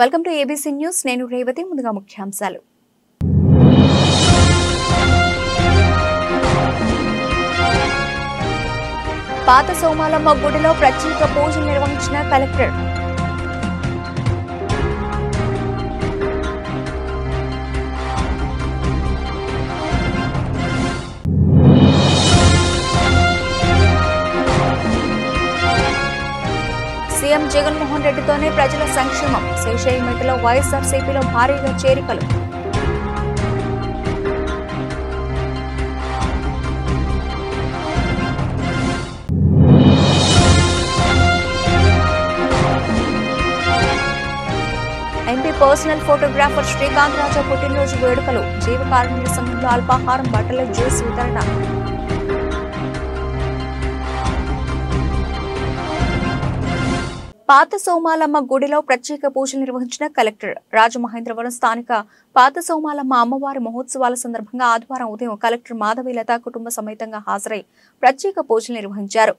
Welcome to ABC news. నేను రేవతి. ముందుగా ముఖ్యాంశాలు. పాత సోమాలమ్మ గుడిలో ప్రత్యేక పూజలు నిర్వహించిన కలెక్టర్. సీఎం జగన్మోహన్ రెడ్డితోనే ప్రజల సంక్షేమం. శేషయ్యపేటలో వైఎస్ఆర్సీపీలో భారీగా చేరికలు. MP personal photographer Srikanth Raja పుట్టినరోజు వేడుకలు. జీవకారుణ్య సంఘంలో అల్పాహారం, బట్టల జ్యూస్ వితరణ. పాత సోమాలమ్మ గుడిలో ప్రత్యేక పూజలు నిర్వహించిన కలెక్టర్. రాజమహేంద్రవరం స్థానిక పాత సోమాలమ్మ అమ్మవారి మహోత్సవాల సందర్భంగా ఆదివారం ఉదయం కలెక్టర్ మాధవీలత కుటుంబ సమేతంగా హాజరై ప్రత్యేక పూజలు నిర్వహించారు.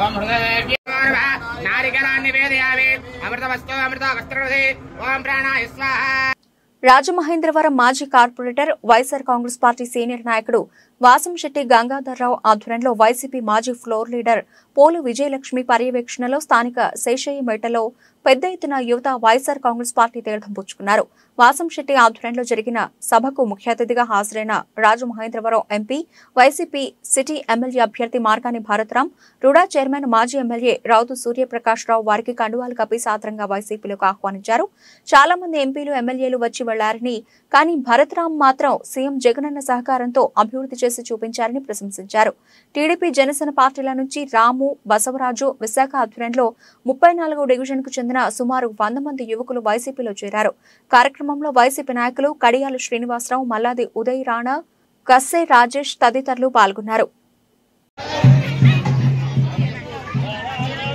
ఓం నారికరాన్ని వేదయామి అమృతవస్తు అమృత వస్త్రవతి ఓం ప్రాణాయ స్వాహ. రాజమహేంద్రవరం మాజీ corporator YSR Congress party senior నాయకుడు వాసంశెట్టి గంగాధర్రావు ఆధ్వర్యంలో వైసీపీ మాజీ ఫ్లోర్ లీడర్ పోలు విజయలక్ష్మి పర్యవేక్షణలో స్థానిక శేషయ్యపేటలో పెద్ద ఎత్తున యువత వైఎస్ఆర్ కాంగ్రెస్ పార్టీ తీర్థం పుచ్చుకున్నారు. వాసంశెట్టి ఆధ్వర్యంలో జరిగిన సభకు ముఖ్య అతిథిగా హాజరైన Rajamahendravaram MP, YCP city MLA అభ్యర్థి మార్కాని భారతరాం, రుడా చైర్మన్ మాజీ ఎమ్మెల్యే రౌతు సూర్యప్రకాష్ రావు వారికి కండువాలు కప్పి సాదరంగా వైసీపీలోకి ఆహ్వానించారు. చాలా మంది ఎంపీలు, ఎమ్మెల్యేలు వచ్చి వెళ్లారని, కానీ భరతరాం మాత్రం సీఎం జగనన్న సహకారంతో అభివృద్ధి చేసి చూపించారని ప్రశంసించారు. టీడీపీ, జనసేన పార్టీల నుంచి రాము, బసవరాజు, విశాఖ ఆధ్వర్యంలో 34వ డివిజన్ కు చెందిన సుమారు 100 మంది యువకులు వైసీపీలో చేరారు. కార్యక్రమంలో వైసీపీ నాయకులు కడియాలు శ్రీనివాసరావు, మల్లాది ఉదయ్ రాణా, కస్సే రాజేష్ తదితరులు పాల్గొన్నారు.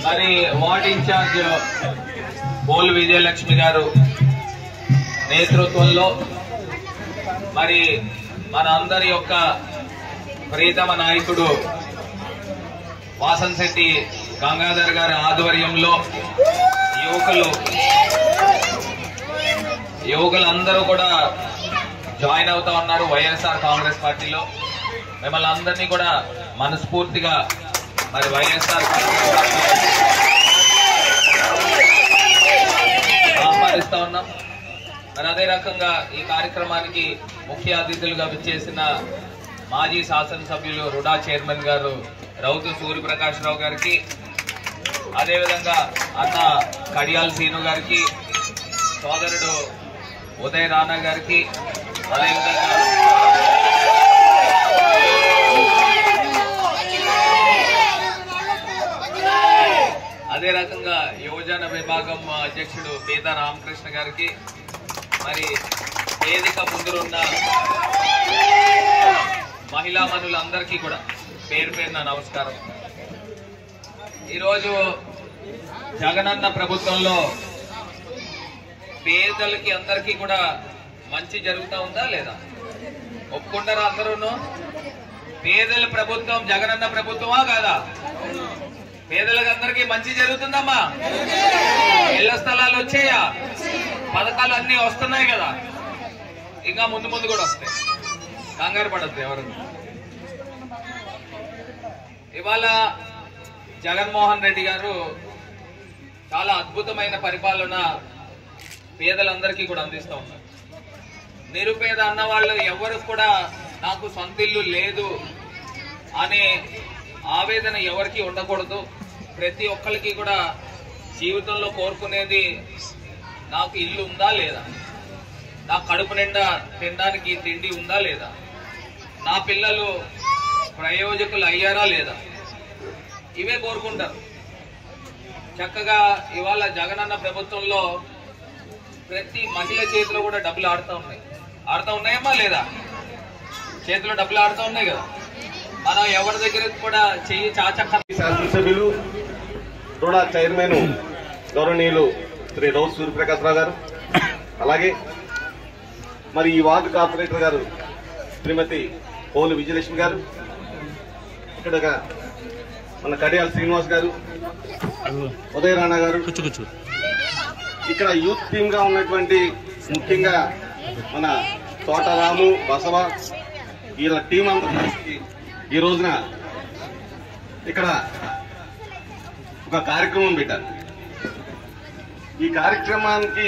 మరి వార్డ్ ఇన్ఛార్జ్ పోల్ విజయలక్ష్మి గారు నేతృత్వంలో మరి మన అందరి యొక్క ప్రియతమ నాయకుడు వాసంశెట్టి గంగాధర్ గారి ఆధ్వర్యంలో యువకులందరూ కూడా జాయిన్ అవుతా ఉన్నారు వైఎస్ఆర్ కాంగ్రెస్ పార్టీలో. మిమ్మల్ని అందరినీ కూడా మనస్ఫూర్తిగా మరి వైఎస్ఆర్ ఆహ్వానిస్తా ఉన్నాం. మరి అదే రకంగా ఈ కార్యక్రమానికి ముఖ్య అతిథులుగా విచ్చేసిన మాజీ శాసనసభ్యులు రుడా చైర్మన్ గారు రౌతు సూర్యప్రకాష్ రావు గారికి, అదేవిధంగా అన్న కడియాల్ సీను గారికి, సోదరుడు ఉదయ్ రాణా గారికి, అదేవిధంగా అదే రకంగా యువజన విభాగం అధ్యక్షుడు పీతా రామకృష్ణ గారికి, మరి వేదిక ముందున్న మహిళా మనులందరికీ కూడా పేరు పేరున నమస్కారం. ఈరోజు జగనన్న ప్రభుత్వంలో పేదలకి అందరికీ కూడా మంచి జరుగుతూ ఉందా లేదా? ఒప్పుకుంటారా అందరూను? పేదల ప్రభుత్వం జగనన్న ప్రభుత్వమా కాదా? పేదలకు అందరికీ మంచి జరుగుతుందమ్మా? ఇళ్ల స్థలాలు వచ్చాయా? పథకాలు అన్ని వస్తున్నాయి కదా, ఇంకా ముందు ముందు కూడా వస్తాయి, కంగారు పడద్దు ఎవరు. ఇవాళ జగన్మోహన్ రెడ్డి గారు చాలా అద్భుతమైన పరిపాలన పేదలందరికీ కూడా అందిస్తూ ఉన్నారు. నిరుపేద అన్న వాళ్ళు ఎవరు కూడా నాకు సొంత ఇల్లు లేదు అనే ఆవేదన ఎవరికి ఉండకూడదు. ప్రతి ఒక్కరికి కూడా జీవితంలో కోరుకునేది నాకు ఇల్లు ఉందా లేదా, నా కడుపు నిండా తినడానికి తిండి ఉందా లేదా, నా పిల్లలు ప్రయోజకులు అయ్యారా లేదా, ఇవే కోరుకుంటారు. చక్కగా ఇవాళ జగనన్న ప్రభుత్వంలో ప్రతి మహిళ చేతిలో కూడా డబ్బులు ఆడుతూ ఉన్నాయమ్మా లేదా? చేతిలో డబ్బులు ఆడుతూ ఉన్నాయి కదా. మనం ఎవరి దగ్గర కూడా చెయ్యి చాచక్క. శాసనసభ్యులు రుణ చైర్మన్ గౌరవనీయులు శ్రీ రౌత్ సూర్యప్రకాశ్రావు గారు, అలాగే మరి ఈ వార్డు కార్పొరేటర్ గారు శ్రీమతి పోలు విజయలక్ష్మి గారు, ఇక్కడ మన కడియాల శ్రీనివాస్ గారు, ఉదయ రాణా గారు, ఇక్కడ యూత్ టీమ్ గా ఉన్నటువంటి ముఖ్యంగా మన తోటరాము, బసవ, వీళ్ళ టీం అంతా ఈ రోజున ఇక్కడ ఒక కార్యక్రమం పెట్టారు. ఈ కార్యక్రమానికి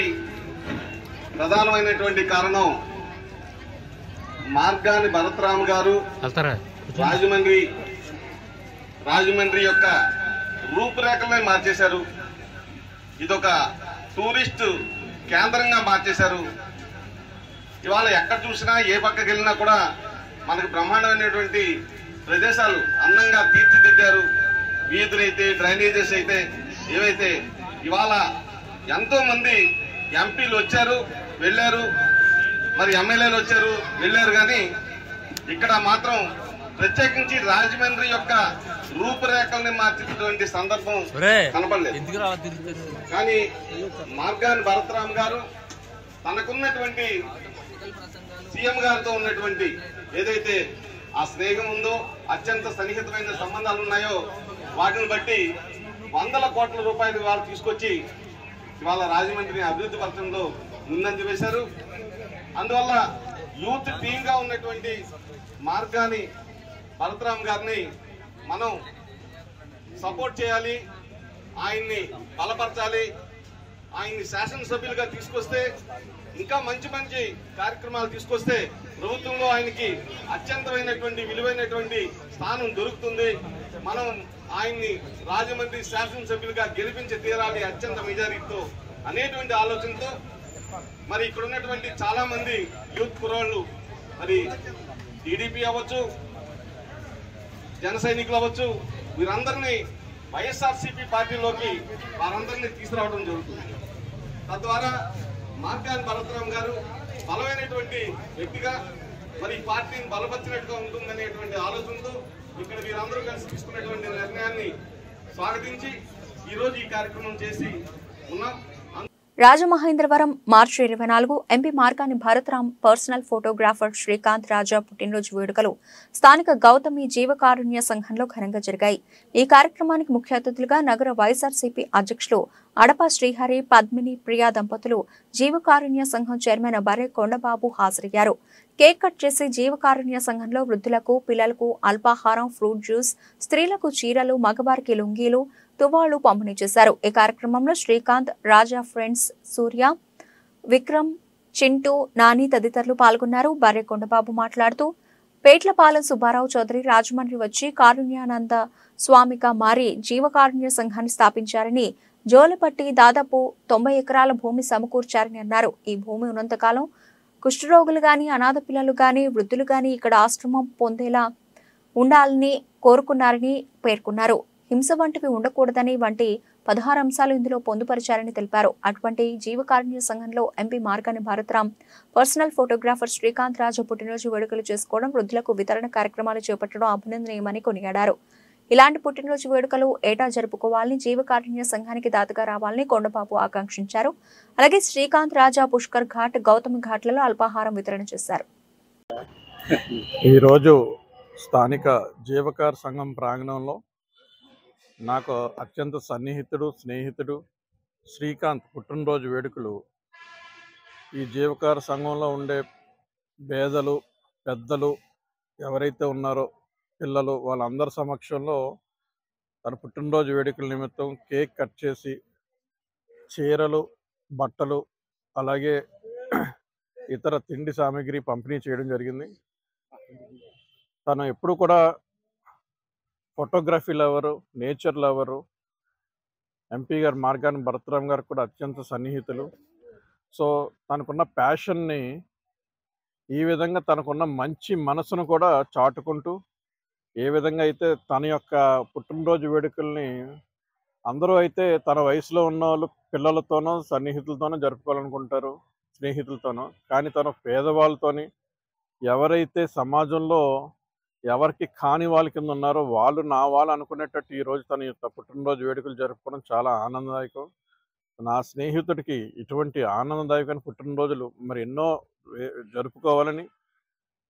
ప్రధానమైనటువంటి కారణం మార్గాని భరతరామ్ గారు రాజమండ్రి యొక్క రూపురేఖలనే మార్చేశారు. ఇదొక టూరిస్ట్ కేంద్రంగా మార్చేశారు. ఇవాళ ఎక్కడ చూసినా ఏ పక్కకి వెళ్ళినా కూడా మనకు బ్రహ్మాండమైనటువంటి ప్రదేశాలు అందంగా తీర్చిదిద్దారు. వీధులైతే, డ్రైనేజెస్ అయితే, ఏవైతే ఇవాళ ఎంతో మంది ఎంపీలు వచ్చారు, వెళ్ళారు, మరి ఎమ్మెల్యేలు వచ్చారు, వెళ్ళారు, కానీ ఇక్కడ మాత్రం ప్రత్యేకించి రాజమండ్రి యొక్క రూపురేఖల్ని మార్చినటువంటి సందర్భం కనపడలేదు. కానీ మార్గాని భరతరామ్ గారు తనకున్నటువంటి సీఎం గారితో ఉన్నటువంటి ఏదైతే ఆ స్నేహం ఉందో, అత్యంత సన్నిహితమైన సంబంధాలు ఉన్నాయో, వాటిని బట్టి వందల కోట్ల రూపాయలు వాళ్ళు తీసుకొచ్చి ఇవాళ రాజమండ్రిని అభివృద్ధి పథకంలో ముందంజ వేశారు. అందువల్ల యూత్ టీమ్ గా ఉన్నటువంటి మార్గాని భరతరామ్ గారిని మనం సపోర్ట్ చేయాలి, ఆయన్ని బలపరచాలి. ఆయన్ని శాసనసభ్యులుగా తీసుకొస్తే, ఇంకా మంచి మంచి కార్యక్రమాలు తీసుకొస్తే ప్రభుత్వంలో ఆయనకి అత్యంతమైనటువంటి విలువైనటువంటి స్థానం దొరుకుతుంది. మనం ఆయన్ని రాజమండ్రి శాసనసభ్యులుగా గెలిపించి తీరాలి అత్యంత మెజారిటీతో అనేటువంటి ఆలోచనతో మరి ఇక్కడ ఉన్నటువంటి చాలా మంది యూత్ కుర్రాళ్ళు, మరి టీడీపీ అవ్వచ్చు, జన సైనికులు అవ్వచ్చు, వీరందరినీ వైఎస్ఆర్సీపీ పార్టీలోకి వారందరినీ తీసుకురావడం జరుగుతుంది. తద్వారా మార్గాని భరతరామ్ గారు బలమైనటువంటి వ్యక్తిగా మరి పార్టీని బలపరిచినట్టుగా ఉంటుందనేటువంటి ఆలోచనతో ఇక్కడ వీరందరూ కలిసి తీసుకున్నటువంటి నిర్ణయాన్ని స్వాగతించి ఈరోజు ఈ కార్యక్రమం చేసి ఉన్నాం. Rajamahendravaram March 24 MP Margani Bharatram personal photographer Srikanth Raja పుట్టినరోజు వేడుకలు స్థానిక గౌతమి జీవకారుణ్య సంఘంలో ఘనంగా జరిగాయి. ఈ కార్యక్రమానికి ముఖ్య అతిథులుగా నగర వైఎస్ఆర్సీపీ అధ్యక్షులు అడప శ్రీహరి, పద్మిని ప్రియా దంపతులు, జీవకారుణ్య సంఘం చైర్మన్ బర్రె కొండబాబు హాజరయ్యారు. కేక్ కట్ చేసి జీవకారుణ్య సంఘంలో వృద్ధులకు, పిల్లలకు అల్పాహారం, ఫ్రూట్ జ్యూస్, స్త్రీలకు చీరలు, మగవారికి లుంగీలు, తువాళ్లు పంపిణీ చేశారు. ఈ కార్యక్రమంలో శ్రీకాంత్, రాజా ఫ్రెండ్స్, సూర్య, విక్రమ్, చింటూ, నాని తదితరులు పాల్గొన్నారు. బర్రె కొండబాబు మాట్లాడుతూ పేట్లపాలెం సుబ్బారావు చౌదరి రాజమండ్రి వచ్చి కారుణ్యానంద స్వామిగా మారి జీవకారుణ్య సంఘాన్ని స్థాపించారని, జోలపట్టి దాదాపు 90 ఎకరాల భూమి సమకూర్చారని అన్నారు. ఈ భూమి ఉన్నంతకాలం కుష్ఠరోగులు గాని, అనాథ పిల్లలు గాని, వృద్ధులు గాని ఇక్కడ ఆశ్రమం పొందేలా ఉండాలని కోరుకున్నారని పేర్కొన్నారు. హింస వంటివి ఉండకూడదని వంటి 16 అంశాలు ఇందులో పొందుపరిచారని తెలిపారు. అటువంటి జీవకారుణ్య సంఘంలో MP Margani Bharatram personal photographer Srikanth Raju పుట్టినరోజు వేడుకలు చేసుకోవడం, వృద్ధులకు వితరణ కార్యక్రమాలు చేపట్టడం అభినందనీయమని కొనియాడారు. ఇలాంటి పుట్టినరోజు వేడుకలు ఏటా జరుపుకోవాలని, జీవకారుణ్య సంఘానికి దాతగా రావాలని కొండబాబు ఆకాంక్షించారు. అలాగే శ్రీకాంత్ రాజా పుష్కర్ ఘాట్, గౌతమి ఘాట్లలో అల్పాహారం వితరణ చేశారు. ఈరోజు స్థానిక జీవకార్ సంఘం ప్రాంగణంలో నాకు అత్యంత సన్నిహితుడు, స్నేహితుడు శ్రీకాంత్ పుట్టినరోజు వేడుకలు ఈ జీవకార సంఘంలో ఉండే పేదలు, పెద్దలు ఎవరైతే ఉన్నారో పిల్లలు, వాళ్ళందరి సమక్షంలో తన పుట్టినరోజు వేడుకల నిమిత్తం కేక్ కట్ చేసి చీరలు, బట్టలు, అలాగే ఇతర తిండి సామాగ్రి పంపిణీ చేయడం జరిగింది. తను ఎప్పుడు కూడా photography lover, nature lover. MP గారు మార్గాని భరతరామ్ గారు కూడా అత్యంత సన్నిహితులు. సో తనకున్న ప్యాషన్ని, ఈ విధంగా తనకున్న మంచి మనసును కూడా చాటుకుంటూ, ఏ విధంగా అయితే తన యొక్క పుట్టినరోజు వేడుకల్ని అందరూ అయితే తన వయసులో ఉన్న వాళ్ళు పిల్లలతోనో సన్నిహితులతోనో జరుపుకోవాలనుకుంటారు, స్నేహితులతోనో. కానీ తను పేదవాళ్ళతోని, ఎవరైతే సమాజంలో ఎవరికి కాని వాళ్ళ కింద ఉన్నారో వాళ్ళు నా వాళ్ళు అనుకునేటట్టు ఈరోజు తన యొక్క పుట్టినరోజు వేడుకలు జరుపుకోవడం చాలా ఆనందదాయకం. నా స్నేహితుడికి ఇటువంటి ఆనందదాయకమైన పుట్టినరోజులు మరి ఎన్నో జరుపుకోవాలని,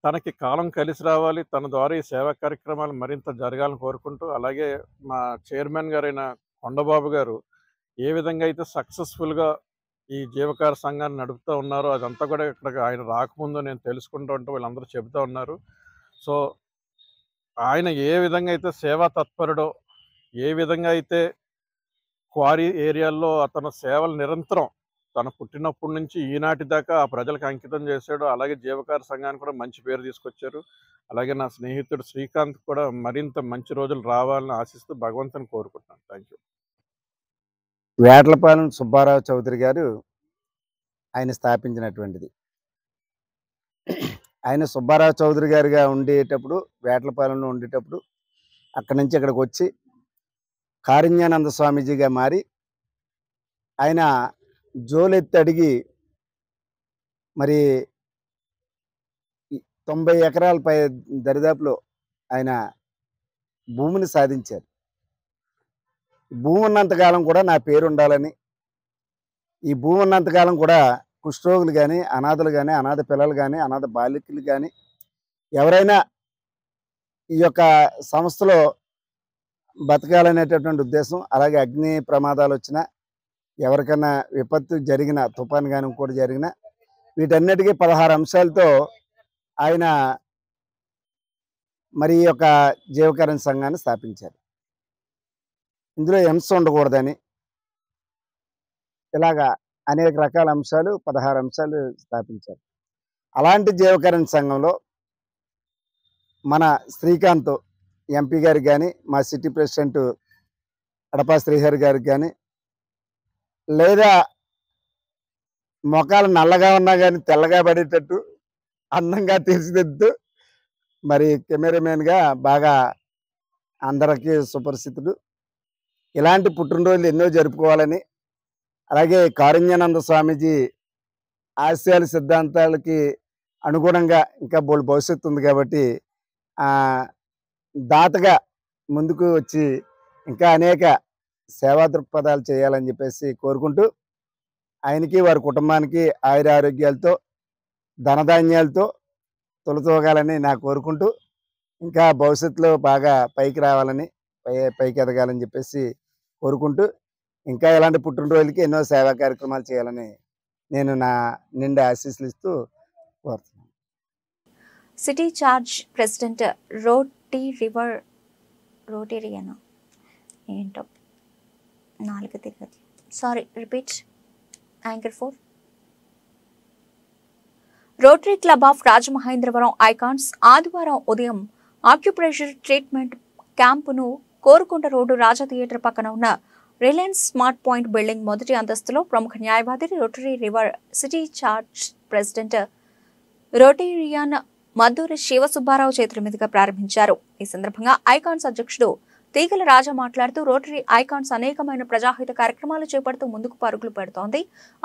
తనకి కాలం కలిసి రావాలి, తన ద్వారా ఈ సేవా కార్యక్రమాలు మరింత జరగాలని కోరుకుంటూ, అలాగే మా చైర్మన్ గారైన కొండబాబు గారు ఏ విధంగా అయితే సక్సెస్ఫుల్గా ఈ జీవకార సంఘాన్ని నడుపుతూ ఉన్నారో అదంతా కూడా ఇక్కడ ఆయన రాకముందు నేను తెలుసుకుంటూ ఉంటే వీళ్ళందరూ చెబుతూ ఉన్నారు. సో ఆయన ఏ విధంగా అయితే సేవా తత్పరుడో, ఏ విధంగా అయితే క్వారీ ఏరియాల్లో అతను సేవలు నిరంతరం తన పుట్టినప్పటి నుంచి ఈనాటి దాకా ఆ ప్రజలకు అంకితం చేశాడు, అలాగే జీవకార సంఘానికి కూడా మంచి పేరు తీసుకొచ్చారు. అలాగే నా స్నేహితుడు శ్రీకాంత్ కూడా మరింత మంచి రోజులు రావాలని ఆశిస్తూ భగవంతుని కోరుకుంటున్నాను. Thank you. వేటలపాలెం సుబ్బారావు చౌదరి గారు ఆయన స్థాపించినటువంటిది. ఆయన సుబ్బారావు చౌదరి గారుగా ఉండేటప్పుడు, వేటలపాలెంలో ఉండేటప్పుడు అక్కడి నుంచి ఇక్కడికి వచ్చి కారుణ్యానంద స్వామీజీగా మారి ఆయన జోలెత్తి అడిగి మరి 90 ఎకరాల పై దరిదాపులో ఆయన భూమిని సాధించారు. భూమి ఉన్నంతకాలం కూడా నా పేరు ఉండాలని, ఈ భూమి ఉన్నంతకాలం కూడా కుష్ఠరోగులు కానీ, అనాథలు కానీ, అనాథ పిల్లలు కానీ, అనాథ బాలికలు కానీ ఎవరైనా ఈ యొక్క సంస్థలో బతకాలనేటటువంటి ఉద్దేశం. అలాగే అగ్ని ప్రమాదాలు వచ్చినా, ఎవరికైనా విపత్తు జరిగిన, తుఫాను కానీ ఇంకోటి జరిగినా, వీటన్నిటికీ 16 అంశాలతో ఆయన మరి ఈ యొక్క జీవకరణ సంఘాన్ని స్థాపించారు. ఇందులో హింస ఉండకూడదని ఇలాగా అనేక రకాల అంశాలు, 16 అంశాలు స్థాపించారు. అలాంటి జీవకరణ సంఘంలో మన శ్రీకాంత్ ఎంపీ గారికి కానీ, మా సిటీ ప్రెసిడెంట్ అడపా శ్రీహరి గారికి కానీ, లేదా మొఖాలు నల్లగా ఉన్నా కానీ తెల్లగా పడేటట్టు అందంగా తీర్చిదిద్దుతూ మరి కెమెరామెన్గా బాగా అందరికీ సుపరిచితుడు. ఇలాంటి పుట్టినరోజులు ఎన్నో జరుపుకోవాలని, అలాగే కారుణ్యానంద స్వామీజీ ఆశయాల సిద్ధాంతాలకి అనుగుణంగా ఇంకా బోల్డ్ భవిష్యత్తు ఉంది కాబట్టి దాతగా ముందుకు వచ్చి ఇంకా అనేక సేవా దృక్పథాలు చేయాలని చెప్పేసి కోరుకుంటూ, ఆయనకి వారి కుటుంబానికి ఆయురారోగ్యాలతో ధనధాన్యాలతో తొలతూగాలని నా కోరుకుంటూ, ఇంకా భవిష్యత్తులో బాగా పైకి రావాలని, పైకి ఎదగాలని చెప్పేసి కోరుకుంటూ, ఇంకా ఇలాంటి పుట్టినరోజులకి ఎన్నో సేవా కార్యక్రమాలు చేయాలని నేను నా నిండా ఆశీస్సులు ఇస్తూ కోరుతున్నాను. సిటీ చార్జ్ ప్రెసిడెంట్ రోటేరియన్ ఏంటో 4 తిరగతి repeat anchor 4 Rotary Club of Rajamahendravaram Icons ఆదివారం ఉదయం ఆక్యుప్రెషర్ ట్రీట్మెంట్ క్యాంపును కోరుకొండ రోడ్డు రాజా థియేటర్ పక్కన ఉన్న రిలయన్స్ స్మార్ట్ పాయింట్ బిల్డింగ్ మొదటి అంతస్తులో ప్రముఖ న్యాయవాది Rotary River City charge president Rotarian Madduri Sivasubbarao చేతుల మీదుగా ప్రారంభించారు. ఈ సందర్భంగా ఐకాన్స్ అధ్యక్షుడు తీగల రాజా మాట్లాడుతూ, రోటరీ ఐకాన్స్ అనేకమైన ప్రజాహిత కార్యక్రమాలు చేపడుతూ ముందుకు పరుగులు పెడుతోంది.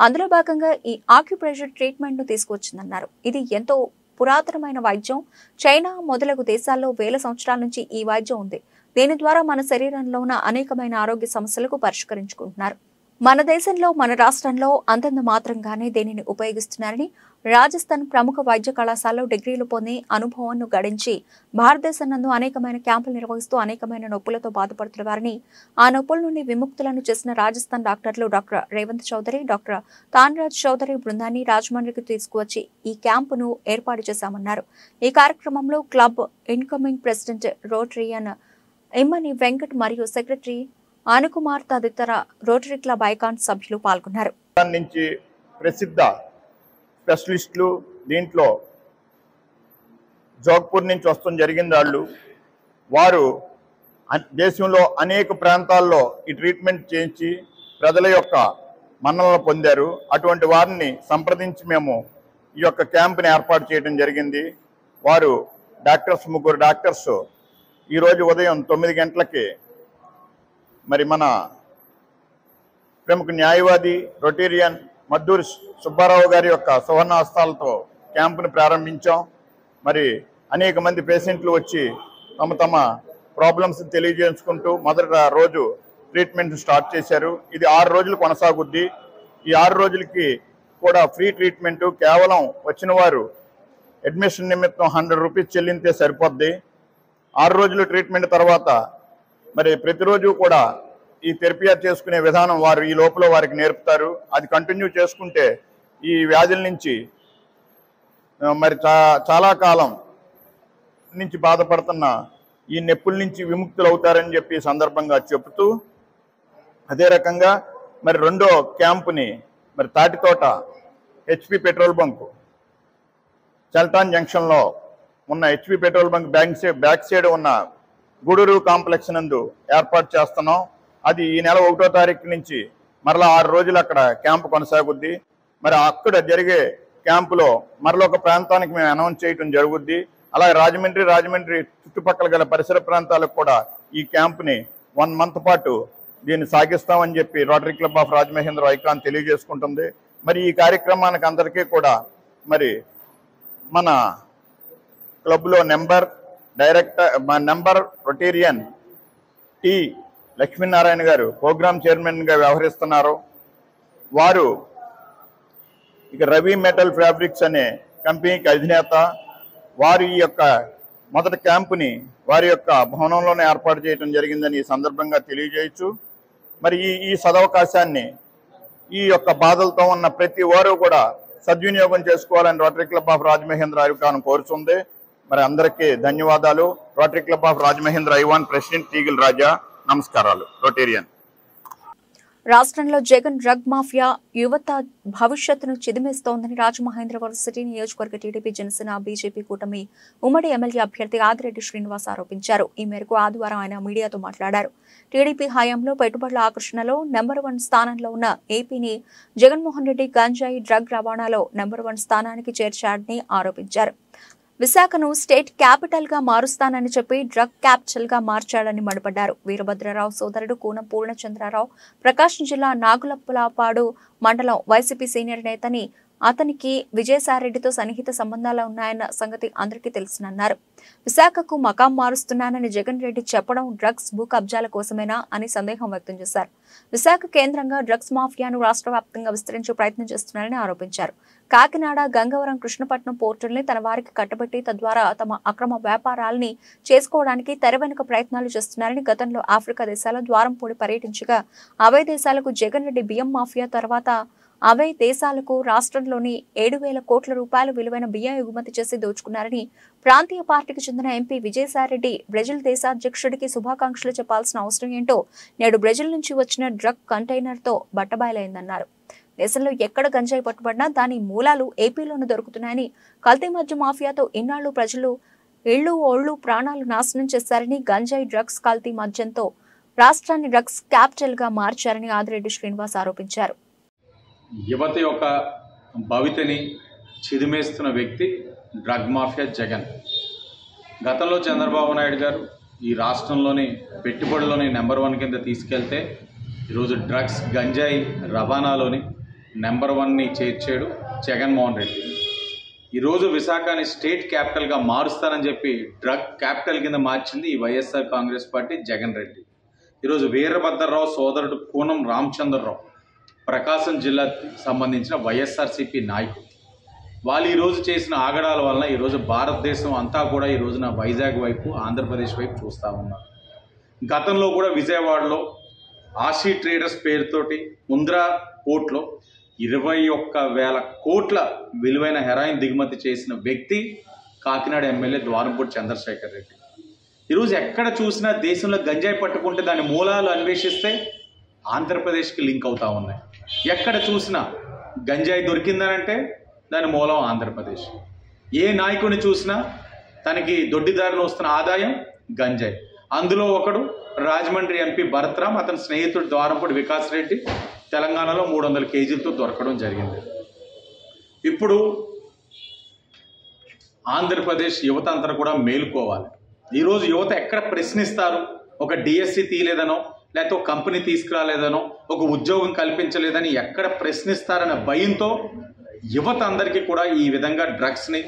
అందులో భాగంగా ఈ ఆక్యుప్రెషర్ ట్రీట్మెంట్ ను తీసుకొచ్చిందన్నారు. ఇది ఎంతో పురాతనమైన వైద్యం. చైనా మొదలగు దేశాల్లో వేల సంవత్సరాల నుంచి ఈ వైద్యం ఉంది. దీని ద్వారా మన శరీరంలో ఉన్న అనేకమైన ఆరోగ్య సమస్యలకు పరిష్కరించుకుంటున్నారు. మన దేశంలో, మన రాష్ట్రంలో అంతంత మాత్రంగానే దీనిని ఉపయోగిస్తున్నారని, రాజస్థాన్ ప్రముఖ వైద్య కళాశాలలో డిగ్రీలు పొంది అనుభవాన్ని గడించి భారతదేశం నందు అనేకమైన క్యాంపులు నిర్వహిస్తూ అనేకమైన నొప్పులతో బాధపడుతున్న వారిని, ఆ నొప్పుల నుండి విముక్తులను చేసిన రాజస్థాన్ డాక్టర్లు డాక్టర్ రేవంత్ చౌదరి, డాక్టర్ తాన్రాజ్ చౌదరి బృందాన్ని రాజమండ్రికి తీసుకువచ్చి ఈ క్యాంపును ఏర్పాటు చేశామన్నారు. ఈ కార్యక్రమంలో club incoming president రోటరియన్ MN Venkat మరియు సెక్రటరీ అనుకుమార్ తదితర రోటరీ క్లబ్ ఐకాన్ సభ్యులు పాల్గొన్నారు. నుంచి ప్రసిద్ధ స్పెషలిస్టులు దీంట్లో జోధ్పూర్ నుంచి వస్తూ జరిగింది. వారు దేశంలో అనేక ప్రాంతాల్లో ఈ ట్రీట్మెంట్ చేయించి ప్రజల యొక్క మన్ననలు పొందారు. అటువంటి వారిని సంప్రదించి మేము ఈ యొక్క క్యాంప్ని ఏర్పాటు చేయడం జరిగింది. వారు ముగ్గురు డాక్టర్స్ ఈరోజు ఉదయం 9 గంటలకి మరి మన ప్రముఖ న్యాయవాది రొటేరియన్ మద్దూరి సుబ్బారావు గారి యొక్క సువర్ణ హస్తాలతో క్యాంపుని ప్రారంభించాం. మరి అనేక మంది పేషెంట్లు వచ్చి తమ ప్రాబ్లమ్స్ తెలియజేసుకుంటూ మొదటి రోజు ట్రీట్మెంట్ స్టార్ట్ చేశారు. ఇది 6 రోజులు కొనసాగుద్ది. ఈ 6 రోజులకి కూడా ఫ్రీ ట్రీట్మెంటు. కేవలం వచ్చిన వారు అడ్మిషన్ నిమిత్తం 100 రూపీస్ చెల్లింతే సరిపోద్ది. 6 రోజులు ట్రీట్మెంట్ తర్వాత మరి ప్రతిరోజు కూడా ఈ థెరపీ చేసుకునే విధానం వారు ఈ లోపల వారికి నేర్పుతారు. అది కంటిన్యూ చేసుకుంటే ఈ వ్యాధుల నుంచి మరి చాలా కాలం నుంచి బాధపడుతున్న ఈ నొప్పుల నుంచి విముక్తులు అవుతారని చెప్పి సందర్భంగా చెబుతూ, అదే రకంగా మరి రెండో క్యాంపుని మరి తాటితోట హెచ్పి పెట్రోల్ బంకు చల్టాన్ జంక్షన్లో ఉన్న HP petrol bunk back side ఉన్న గూడూరు కాంప్లెక్స్ నందు ఏర్పాటు చేస్తున్నాం. అది ఈ నెల 1వ తారీఖు నుంచి మరలా 6 రోజులు అక్కడ క్యాంపు కొనసాగుద్ది. మరి అక్కడ జరిగే క్యాంపులో మరొక ప్రాంతానికి మేము అనౌన్స్ చేయడం జరుగుద్ది. అలాగే రాజమండ్రి చుట్టుపక్కల గల పరిసర ప్రాంతాలకు కూడా ఈ క్యాంపుని 1 మంత్ పాటు దీన్ని సాగిస్తామని చెప్పి Rotary Club of Rajamahendra Icon తెలియజేసుకుంటుంది. మరి ఈ కార్యక్రమానికి అందరికీ కూడా మరి మన క్లబ్లో నెంబర్ రొటేరియన్ టి లక్ష్మీనారాయణ గారు ప్రోగ్రామ్ చైర్మన్గా వ్యవహరిస్తున్నారు. వారు ఇక రవి మెటల్ ఫ్యాబ్రిక్స్ అనే కంపెనీకి అధినేత. వారు ఈ యొక్క మొదటి క్యాంపుని వారి యొక్క భవనంలోనే ఏర్పాటు చేయడం జరిగిందని ఈ సందర్భంగా తెలియజేయచ్చు. మరి ఈ సదవకాశాన్ని ఈ యొక్క బాధలతో ఉన్న ప్రతి వారు కూడా సద్వినియోగం చేసుకోవాలని Rotary Club of Rajamahendra Icon కోరుతుంది. మరి అందరికీ ధన్యవాదాలు. Rotary Club of Rajamahendra Icon president Teegil Raja. నమస్కారాలు. రొటేరియన్. రాష్ట్రంలో జగన్ డ్రగ్ మాఫియా యువత భవిష్యత్తును చిదిమేస్తోందని రాజమహేంద్రవరం సిటీ నియోజకవర్గ టీడీపీ జనసేన బీజేపీ కూటమి ఉమ్మడి ఎమ్మెల్యే అభ్యర్థి ఆదిరెడ్డి శ్రీనివాస్ ఆరోపించారు. ఈ మేరకు ఆదివారం ఆయన మీడియాతో మాట్లాడారు. టీడీపీ హయాంలో పెట్టుబడుల ఆకర్షణలో నెంబర్ 1 స్థానంలో ఉన్న ఏపీని జగన్మోహన్ రెడ్డి గంజాయి డ్రగ్ రవాణాలో నెంబర్ 1 స్థానానికి చేర్చాడని ఆరోపించారు. విశాఖను స్టేట్ క్యాపిటల్ గా మారుస్తానని చెప్పి డ్రగ్ క్యాపిటల్ గా మార్చాడని మండిపడ్డారు. వీరభద్రరావు సోదరుడు కూనం పూర్ణచంద్రరావు ప్రకాశం జిల్లా నాగులప్పలపాడు మండలం వైసీపీ సీనియర్ నేతని, అతనికి విజయసాయిరెడ్డితో సన్నిహిత సంబంధాలు ఉన్నాయన్న సంగతి అందరికీ తెలుసునన్నారు. విశాఖకు మకాం మారుస్తున్నానని జగన్ రెడ్డి చెప్పడం డ్రగ్స్ భూ కబ్జాల కోసమేనా అని సందేహం వ్యక్తం చేశారు. విశాఖ కేంద్రంగా డ్రగ్స్ మాఫియాను రాష్ట్ర వ్యాప్తంగా విస్తరించే ప్రయత్నం చేస్తున్నారని ఆరోపించారు. కాకినాడ, గంగవరం, కృష్ణపట్నం పోర్టుల్ని తన వారికి కట్టబెట్టి తద్వారా తమ అక్రమ వ్యాపారాలని చేసుకోవడానికి తెరవెనుక ప్రయత్నాలు చేస్తున్నారని, గతంలో ఆఫ్రికా దేశాల ద్వారంపూడి పర్యటించగా అవే దేశాలకు జగన్ రెడ్డి బియ్యం మాఫియా తర్వాత అవే దేశాలకు రాష్ట్రంలోని 7,000 కోట్ల రూపాయల విలువైన బియ్యం ఎగుమతి చేసి దోచుకున్నారని, ప్రాంతీయ పార్టీకి చెందిన ఎంపీ విజయసాయిరెడ్డి బ్రెజిల్ దేశాధ్యక్షుడికి శుభాకాంక్షలు చెప్పాల్సిన అవసరం ఏంటో నేడు బ్రెజిల్ నుంచి వచ్చిన డ్రగ్ కంటైనర్తో బట్టబయలైందన్నారు. దేశంలో ఎక్కడ గంజాయి పట్టుబడినా దాని మూలాలు ఏపీలోనూ దొరుకుతున్నాయని, కల్తీ మద్య మాఫియాతో ఇన్నాళ్లు ప్రజలు ఒళ్ళు ప్రాణాలు నాశనం చేశారని, గంజాయి డ్రగ్స్ కల్తీ మద్యంతో రాష్ట్రాన్ని డ్రగ్స్ క్యాపిటల్ గా మార్చారని ఆదిరెడ్డి శ్రీనివాస్ ఆరోపించారు. యువత యొక్క భవితని చిదిమేస్తున్న వ్యక్తి డ్రగ్ మాఫియా జగన్. గతంలో చంద్రబాబు నాయుడు గారు ఈ రాష్ట్రంలోని పెట్టుబడుల్లోని నెంబర్ 1 కింద తీసుకెళ్తే ఈరోజు డ్రగ్స్ గంజాయి రవాణాలోని నెంబర్ 1ని చేర్చాడు జగన్మోహన్ రెడ్డి. ఈరోజు విశాఖని స్టేట్ క్యాపిటల్గా మారుస్తానని చెప్పి డ్రగ్ క్యాపిటల్ కింద మార్చింది ఈ వైఎస్ఆర్ కాంగ్రెస్ పార్టీ జగన్ రెడ్డి. ఈరోజు వీరభద్రరావు సోదరుడు కూనం రామచంద్రరావు ప్రకాశం జిల్లాకు సంబంధించిన వైఎస్ఆర్సీపీ నాయకుడు. వాళ్ళు ఈరోజు చేసిన ఆగడాల వలన ఈరోజు భారతదేశం అంతా కూడా ఈ రోజున వైజాగ్ వైపు, ఆంధ్రప్రదేశ్ వైపు చూస్తూ ఉన్నారు. గతంలో కూడా విజయవాడలో ఆశీ ట్రేడర్స్ పేరుతోటి ముంద్రా పోర్ట్లో 21,000 కోట్ల విలువైన హెరాయిన్ దిగుమతి చేసిన వ్యక్తి కాకినాడ ఎమ్మెల్యే ద్వారంపూడి చంద్రశేఖర్ రెడ్డి. ఈరోజు ఎక్కడ చూసినా దేశంలో గంజాయి పట్టుకుంటే దాని మూలాలు అన్వేషిస్తే ఆంధ్రప్రదేశ్కి లింక్ అవుతూ ఉన్నాయి. ఎక్కడ చూసినా గంజాయి దొరికిందనంటే దాని మూలం ఆంధ్రప్రదేశ్. ఏ నాయకుడిని చూసినా తనకి దొడ్డిదారిన వస్తున్న ఆదాయం గంజాయి. అందులో ఒకడు రాజమండ్రి ఎంపీ భరత్రామ్, అతని స్నేహితుడు ద్వారంపూడి వికాస్ రెడ్డి తెలంగాణలో 300 కేజీలతో దొరకడం జరిగింది. ఇప్పుడు ఆంధ్రప్రదేశ్ యువత అంతా కూడా మేలుకోవాలి. ఈరోజు యువత ఎక్కడ ప్రశ్నిస్తారు? ఒక డిఎస్సి తీయలేదనో, లేకపోతే ఒక కంపెనీ తీసుకురాలేదనో, ఒక ఉద్యోగం కల్పించలేదని ఎక్కడ ప్రశ్నిస్తారనే భయంతో యువత అందరికీ కూడా ఈ విధంగా డ్రగ్స్ని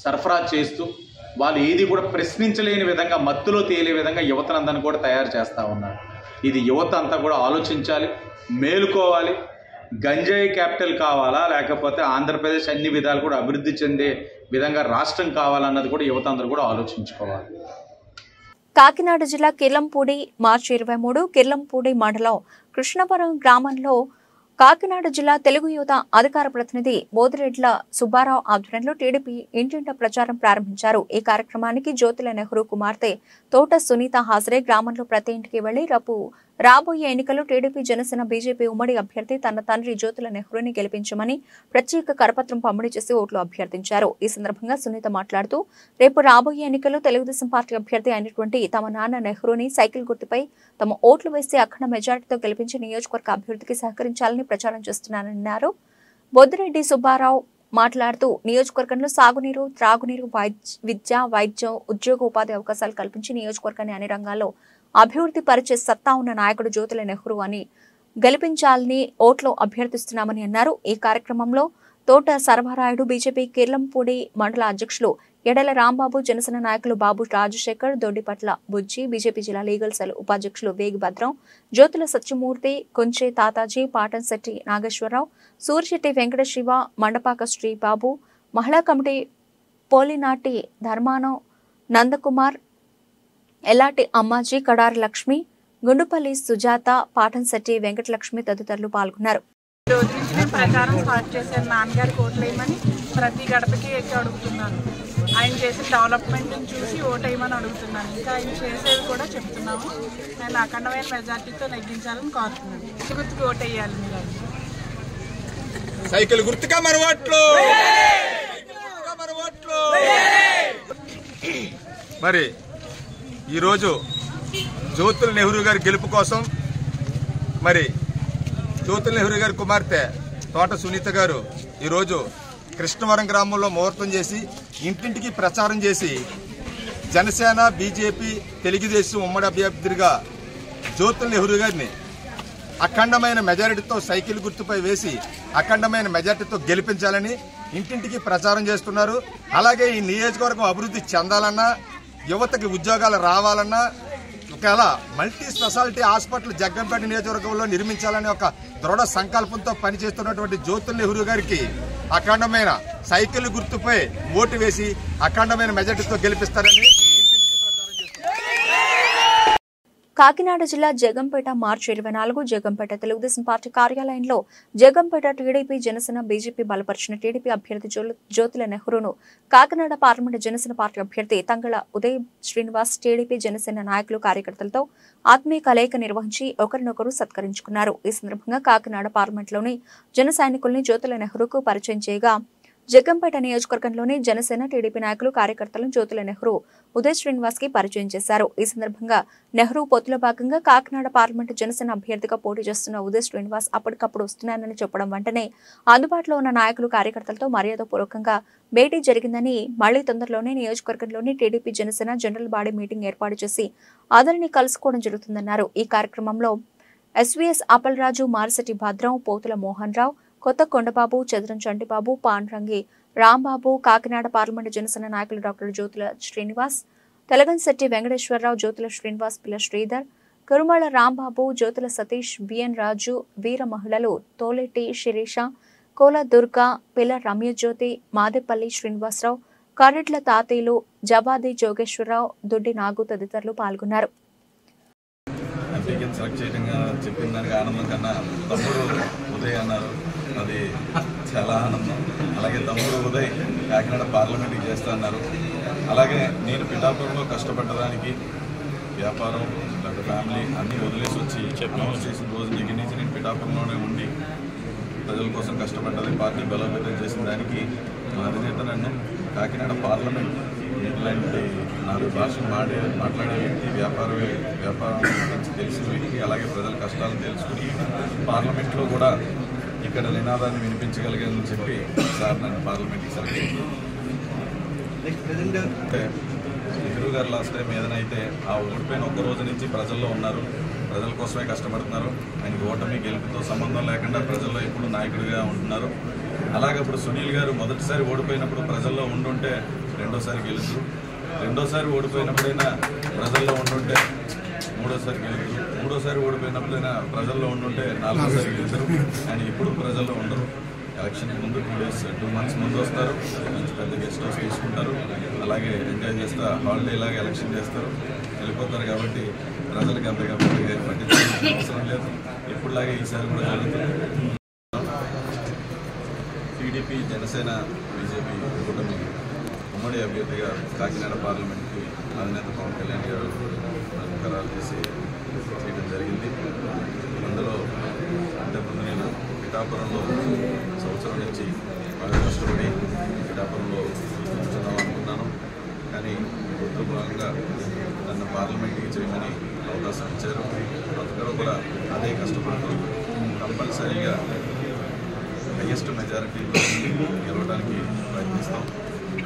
సరఫరా చేస్తూ వాళ్ళు ఏది కూడా ప్రశ్నించలేని విధంగా, మత్తులో తేలే విధంగా యువతనందరినీ కూడా తయారు చేస్తూ ఉన్నారు. ఇది యువత అంతా కూడా ఆలోచించాలి, మేలుకోవాలి. గంజాయి క్యాపిటల్ కావాలా, లేకపోతే ఆంధ్రప్రదేశ్ అన్ని విధాలు కూడా అభివృద్ధి చెందే విధంగా రాష్ట్రం కావాలన్నది కూడా యువత అందరూ కూడా ఆలోచించుకోవాలి. కాకినాడ జిల్లా కిర్లంపూడి మార్చి 23 కిర్లంపూడి మండలం కృష్ణపురం గ్రామంలో కాకినాడ జిల్లా తెలుగు యువత అధికార ప్రతినిధి బోదిరెడ్ల సుబ్బారావు ఆధ్వర్యంలో టీడీపీ ఇంటింట ప్రచారం ప్రారంభించారు. ఈ కార్యక్రమానికి జ్యోతుల నెహ్రూ కుమార్తె తోట సునీత హాజరై గ్రామంలో ప్రతి ఇంటికి వెళ్లి రాబోయే ఎన్నికల్లో టీడీపీ, జనసేన, బీజేపీ ఉమ్మడి అభ్యర్థి తన తండ్రి జ్యోతుల నెహ్రూని గెలిపించమని ప్రత్యేక కరపత్రం పంపిణీ చేసి ఓట్లు అభ్యర్థించారు. ఈ సందర్భంగా సునీత మాట్లాడుతూ, రేపు రాబోయే ఎన్నికల్లో తెలుగుదేశం పార్టీ అభ్యర్థి అయినటువంటి తమ నాన్న నెహ్రూని సైకిల్ గుర్తుపై తమ ఓట్లు వేసి అఖండ మెజార్టీతో గెలిపించి నియోజకవర్గ అభివృద్ధికి సహకరించాలని ప్రచారం చేస్తున్నారన్నారు. బొద్దిరెడ్డి సుబ్బారావు మాట్లాడుతూ, నియోజకవర్గంలో సాగునీరు, త్రాగునీరు, విద్య, వైద్యం, ఉద్యోగ ఉపాధి అవకాశాలు కల్పించి నియోజకవర్గాన్ని అన్ని రంగాల్లో అభివృద్ధి పరిచే సత్తా ఉన్న నాయకుడు జ్యోతుల నెహ్రూ అని గెలిపించాలని ఓట్లు అభ్యర్థిస్తున్నామని అన్నారు. ఈ కార్యక్రమంలో తోట సర్వరాయుడు, బీజేపీ కిర్లంపూడి మండల అధ్యక్షులు ఎడల రాంబాబు, జనసేన నాయకులు బాబు రాజశేఖర్, దొడ్డిపట్ల బుజ్జి, బీజేపీ జిల్లా లీగల్ సెల్ ఉపాధ్యక్షులు వేగి భద్రం, జ్యోతుల సత్యమూర్తి, కొంచె తాతాజీ, పాటంశెట్టి నాగేశ్వరరావు, సూర్యశెట్టి వెంకట శివ, మండపాక శ్రీబాబు, మహిళా కమిటీ పోలినాటి ధర్మానం నందకుమార్, ఎల్లాటి అమ్మాజీ, కడారి లక్ష్మి, గుండుపల్లి సుజాత, పాటంశెట్టి వెంకటలక్ష్మి తదితరులు పాల్గొన్నారు. రోజు నుంచి నేను ప్రచారం స్టార్ట్ చేశాను. నాన్నగారికి ఓట్లేయమని ప్రతి గడపకి ఎక్కి అడుగుతున్నాను. ఆయన చేసిన డెవలప్మెంట్ని చూసి ఓటేయమని అడుగుతున్నాను. ఇంకా ఆయన చేసేది కూడా చెప్తున్నాము. నేను అఖండమైన మెజార్టీతో నెగ్గించాలని కోరుతున్నాను. గుర్తుకు ఓటేయాలి. మీరు సైకిల్ గుర్తుగా మన ఓట్లు. మరి ఈరోజు జ్యోతుల నెహ్రూ గారి గెలుపు కోసం మరి జ్యోతుల నెహ్రూ గారి కుమార్తె తోట సునీత గారు ఈరోజు కృష్ణవరం గ్రామంలో ముహూర్తం చేసి ఇంటింటికి ప్రచారం చేసి జనసేన, బీజేపీ, తెలుగుదేశం ఉమ్మడి అభ్యర్థిగా జ్యోతుల నెహ్రూ గారిని అఖండమైన మెజారిటీతో సైకిల్ గుర్తుపై వేసి అఖండమైన మెజారిటీతో గెలిపించాలని ఇంటింటికి ప్రచారం చేస్తున్నారు. అలాగే ఈ నియోజకవర్గం అభివృద్ధి చెందాలన్నా, యువతకి ఉద్యోగాలు రావాలన్నా, ఒకవేళ మల్టీ స్పెషాలిటీ హాస్పిటల్ జగ్గంపేట నియోజకవర్గంలో నిర్మించాలనే ఒక దృఢ సంకల్పంతో పనిచేస్తున్నటువంటి జ్యోతుల నెహ్రూ గారికి అఖండమైన సైకిల్ గుర్తుపై ఓటు వేసి అఖండమైన మెజార్టీతో గెలిపిస్తారని కాకినాడ జిల్లా జగంపేట మార్చి 24 జగంపేట తెలుగుదేశం పార్టీ కార్యాలయంలో జగంపేట టీడీపీ, జనసేన, బీజేపీ బలపరిచిన టీడీపీ అభ్యర్థి జ్యోతుల నెహ్రూను కాకినాడ పార్లమెంటు జనసేన పార్టీ అభ్యర్థి తంగళ ఉదయ్ శ్రీనివాస్, టీడీపీ, జనసేన నాయకులు, కార్యకర్తలతో ఆత్మీయ కలయిక నిర్వహించి ఒకరినొకరు సత్కరించుకున్నారు. ఈ సందర్భంగా కాకినాడ పార్లమెంట్లోని జన సైనికుల్ని జ్యోతుల నెహ్రూకు పరిచయం చేయగా జగంపేట నియోజకవర్గంలోని జనసేన, టీడీపీ నాయకులు, కార్యకర్తలను జ్యోతుల నెహ్రూ ఉదయ్ శ్రీనివాస్ కి పరిచయం చేశారు. ఈ సందర్భంగా నెహ్రూ పొత్తులో భాగంగా కాకినాడ పార్లమెంటు జనసేన అభ్యర్థిగా పోటీ చేస్తున్న ఉదయ్ శ్రీనివాస్ అప్పటికప్పుడు వస్తున్నానని చెప్పడం వెంటనే అందుబాటులో ఉన్న నాయకులు, కార్యకర్తలతో మర్యాదపూర్వకంగా భేటీ జరిగిందని, మళ్లీ తొందరలోనే నియోజకవర్గంలోని TDP, Janasena general body meeting ఏర్పాటు చేసి అందరినీ కలుసుకోవడం జరుగుతుందన్నారు. ఈ కార్యక్రమంలో ఎస్వీఎస్ అప్పలరాజు, మారిశెట్టి భద్రం, పోతుల మోహన్ రావు, కొత్త కొండబాబు, చదరం చంటిబాబు, పాండ్రంగి రాంబాబు, కాకినాడ పార్లమెంటు జనసేన నాయకులు డాక్టర్ జ్యోతుల శ్రీనివాస్, తెలగంశెట్టి వెంకటేశ్వరరావు, జ్యోతుల శ్రీనివాస్, పిల్ల శ్రీధర్, కురుమల రాంబాబు, జ్యోతుల సతీష్, బిఎన్ రాజు, వీర మహిళలు తోలెట్టి శిరీష, కోల దుర్గా, పిల్ల రమ్యజ్యోతి, మాదేపల్లి శ్రీనివాసరావు, కరెడ్ల తాతయ్యలు, జబాది జోగేశ్వరరావు, దొడ్డి నాగు తదితరులు పాల్గొన్నారు. సెలెక్ట్ చేయడంగా చెప్పిన దానికి ఆనందం కన్నా తమ్ముడు ఉదయ్ అన్నారు, అది చాలా ఆనందం. అలాగే తమ్ముడు ఉదయ్ కాకినాడ పార్లమెంట్కి చేస్తా అన్నారు. అలాగే నేను పిఠాపురంలో కష్టపడడానికి వ్యాపారం, ఫ్యామిలీ అన్నీ వదిలేసి వచ్చి అనౌన్స్ చేసిన రోజు దగ్గర నుంచి నేను పిఠాపురంలోనే ఉండి ప్రజల కోసం కష్టపడ్డది, పార్టీ బలోపేతం చేసిన దానికి మా అధినేత నన్ను కాకినాడ పార్లమెంట్ ఇలాంటి 4 భాషలు మాట్లాడే వ్యక్తి, వ్యాపారం గురించి తెలిసిన వ్యక్తి, అలాగే ప్రజల కష్టాలను తెలుసుకుని పార్లమెంట్లో కూడా ఇక్కడ నినాదాన్ని వినిపించగలిగానని చెప్పి సార్ నన్ను పార్లమెంట్కి సెలెక్ట్ చేశారు. నెహ్రూ గారు లాస్ట్ టైం ఏదైతే ఆ ఓడిపోయిన ఒక్క రోజు నుంచి ప్రజల్లో ఉన్నారు, ప్రజల కోసమే కష్టపడుతున్నారు. ఆయనకి ఓటమి గెలుపుతో సంబంధం లేకుండా ప్రజల్లో ఎప్పుడు నాయకుడిగా ఉంటున్నారు. అలాగే ఇప్పుడు సునీల్ గారు మొదటిసారి ఓడిపోయినప్పుడు ప్రజల్లో ఉండుంటే రెండోసారి గెలుచు. రెండోసారి ఓడిపోయినప్పుడైనా ప్రజల్లో ఉండుంటే మూడోసారి గెలుస్తారు, మూడోసారి ఓడిపోయినప్పుడైనా ప్రజల్లో ఉండుంటే నాలుగోసారి గెలుస్తారు. కానీ ఇప్పుడు ప్రజల్లో ఉండరు. ఎలక్షన్ ముందు 2 months ముందు వస్తారు, మంచి పెద్ద గెస్ట్ హౌస్ తీసుకుంటారు, అలాగే ఎంజాయ్ చేస్తా హాలిడే లాగా ఎలక్షన్ చేస్తారు, వెళ్ళిపోతారు. కాబట్టి ప్రజలకు అంతగా పట్టించుకోవాల్సిన అవసరం లేదు. ఇప్పుడులాగే ఈసారి కూడా జరుగుతుంది. టీడీపీ, జనసేన, బీజేపీ కూటమి ఉమ్మడి అభ్యర్థిగా కాకినాడ పార్లమెంట్కి అధినేత పవన్ కళ్యాణ్ గారు ఖరారు చేసి చేయడం జరిగింది. అందులో అంతకుముందు నేను పిఠాపురంలో సంవత్సరం నుంచి బాగా కష్టపడి పిఠాపురంలో కూర్చుందాం అనుకున్నాను. కానీ ప్రభుత్వ భాగంగా నన్ను పార్లమెంట్కి చేయమని అవకాశం ఇచ్చారు. అందులో కూడా అదే కష్టపడుతూ కంపల్సరీగా హైయెస్ట్ మెజారిటీలో గెలవడానికి ప్రయత్నిస్తాం.